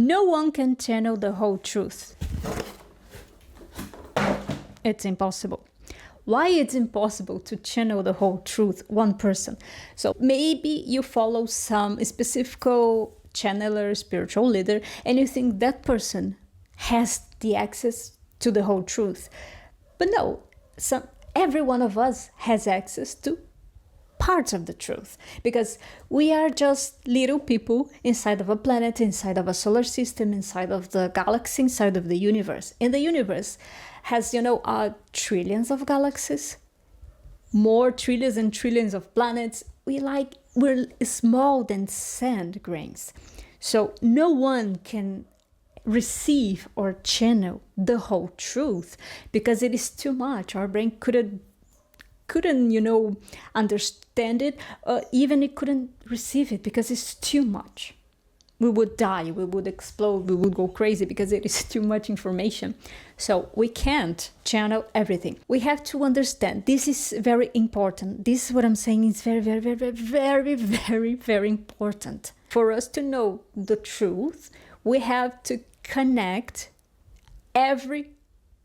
No one can channel the whole truth. It's impossible. Why it's impossible to channel the whole truth, one person? So maybe you follow some specific channeler, spiritual leader, and you think that person has the access to the whole truth. But no, every one of us has access to parts of the truth, because we are just little people inside of a planet, inside of a solar system, inside of the galaxy, inside of the universe. And the universe has, trillions of galaxies, more trillions and trillions of planets. We're small than sand grains. So no one can receive or channel the whole truth because it is too much. Our brain couldn't understand it, even it couldn't receive it because it's too much. We would die, we would explode, we would go crazy because it is too much information. So we can't channel everything. We have to understand, this is very important. This is what I'm saying is very, very, very, very, very, very, very important. For us to know the truth, we have to connect every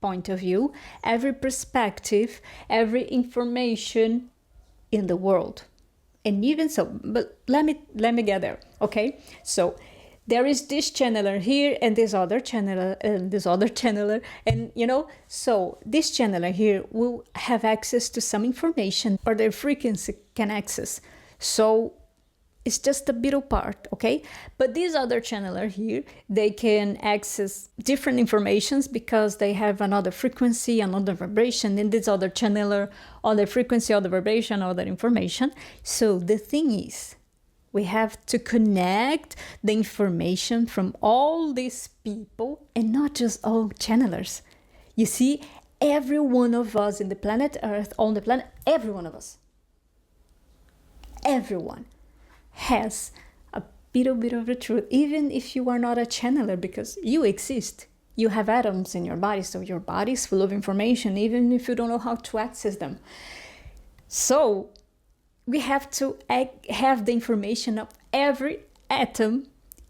point of view, every perspective, every information in the world. And even so, but let me get there, okay? So there is this channeler here and this other channeler and this other channeler, and so this channeler here will have access to some information, or their frequency can access. So it's just a little part, okay? But this other channeler here, they can access different informations because they have another frequency, another vibration, and this other channeler, other frequency, other vibration, other information. So the thing is, we have to connect the information from all these people, and not just all channelers. You see, every one of us in the planet Earth, on the planet, every one of us, everyone has a little bit of the truth, even if you are not a channeler, because you exist. You have atoms in your body, so your body is full of information, even if you don't know how to access them. So we have to have the information of every atom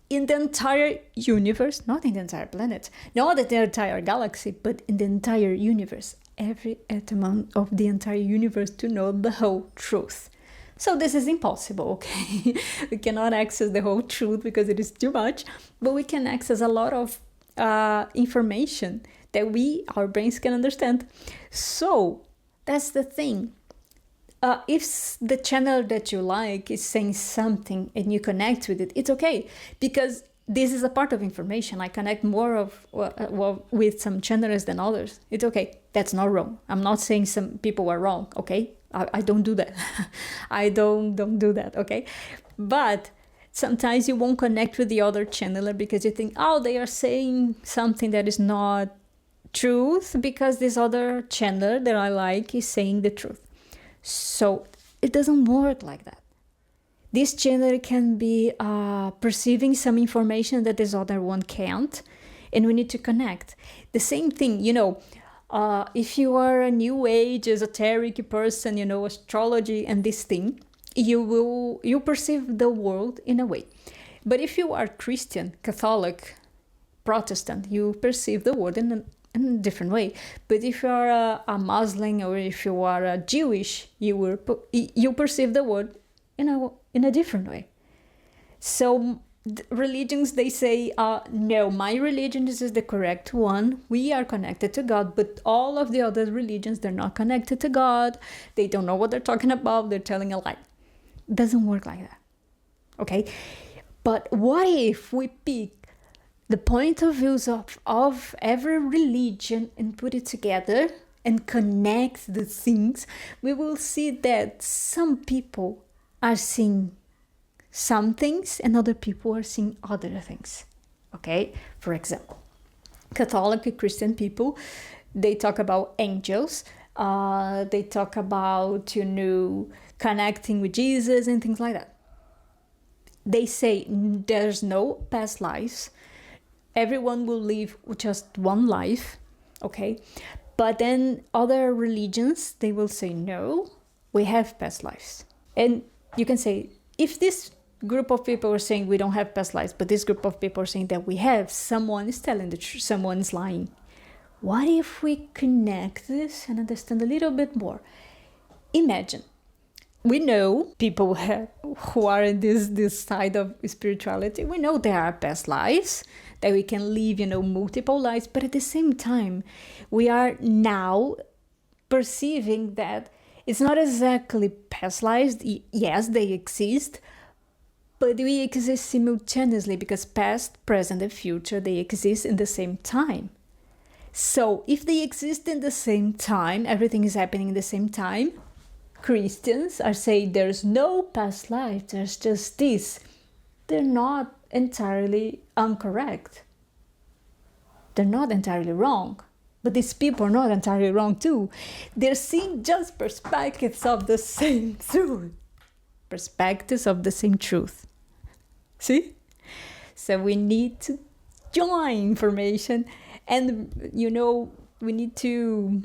in the entire universe, not in the entire planet, not in the entire galaxy, but in the entire universe, every atom of the entire universe, to know the whole truth. So this is impossible, okay? We cannot access the whole truth because it is too much, but we can access a lot of information that our brains can understand. So that's the thing. If the channel that you like is saying something and you connect with it, it's okay, because this is a part of information. I connect more with some channelers than others. It's okay. That's not wrong. I'm not saying some people are wrong, okay? I don't do that. I don't do that, okay? But sometimes you won't connect with the other channeler because you think, oh, they are saying something that is not truth because this other channeler that I like is saying the truth. So it doesn't work like that. This channeler can be perceiving some information that this other one can't, and we need to connect. The same thing, if you are a new age esoteric person, astrology and this thing, you perceive the world in a way. But if you are Christian, Catholic, Protestant, you perceive the world in a different way. But if you are a Muslim, or if you are a Jewish, you perceive the world in a different way. So religions, they say, no, my religion is the correct one. We are connected to God, but all of the other religions, they're not connected to God. They don't know what they're talking about. They're telling a lie. It doesn't work like that. Okay? But what if we pick the point of views of every religion and put it together and connect the things? We will see that some people are seeing some things and other people are seeing other things. Okay? For example, Catholic Christian people, they talk about angels. They talk about, connecting with Jesus and things like that. They say there's no past lives. Everyone will live just one life. Okay? But then other religions, they will say, no, we have past lives. And you can say, if this group of people are saying we don't have past lives, but this group of people are saying that we have. Someone is telling the truth, someone is lying. What if we connect this and understand a little bit more? Imagine, we know people who are in this side of spirituality, we know there are past lives, that we can live, multiple lives, but at the same time, we are now perceiving that it's not exactly past lives. Yes, they exist, but we exist simultaneously because past, present, and future, they exist in the same time. So if they exist in the same time, everything is happening in the same time, Christians are saying there's no past life, there's just this. They're not entirely incorrect. They're not entirely wrong. But these people are not entirely wrong too. They're seeing just perspectives of the same truth. Perspectives of the same truth. See? So we need to join information, and we need to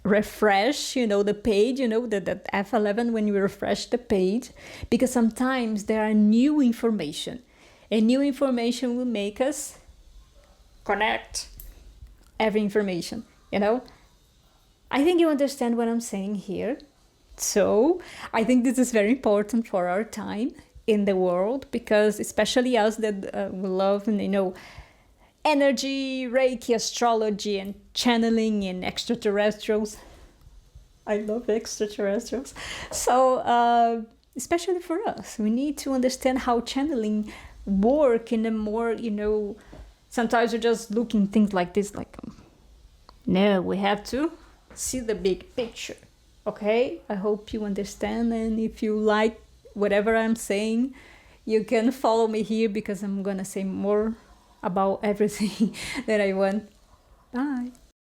refresh the page, that F11, when you refresh the page, because sometimes there are new information, and new information will make us connect every information. I think you understand what I'm saying here. So I think this is very important for our time in the world, because especially us that we love energy, Reiki, astrology, and channeling, and extraterrestrials. I love extraterrestrials. So especially for us, we need to understand how channeling work in a more, sometimes we're just looking things like this, like, no, we have to see the big picture. Okay, I hope you understand, and if you like whatever I'm saying, you can follow me here, because I'm gonna say more about everything that I want. Bye.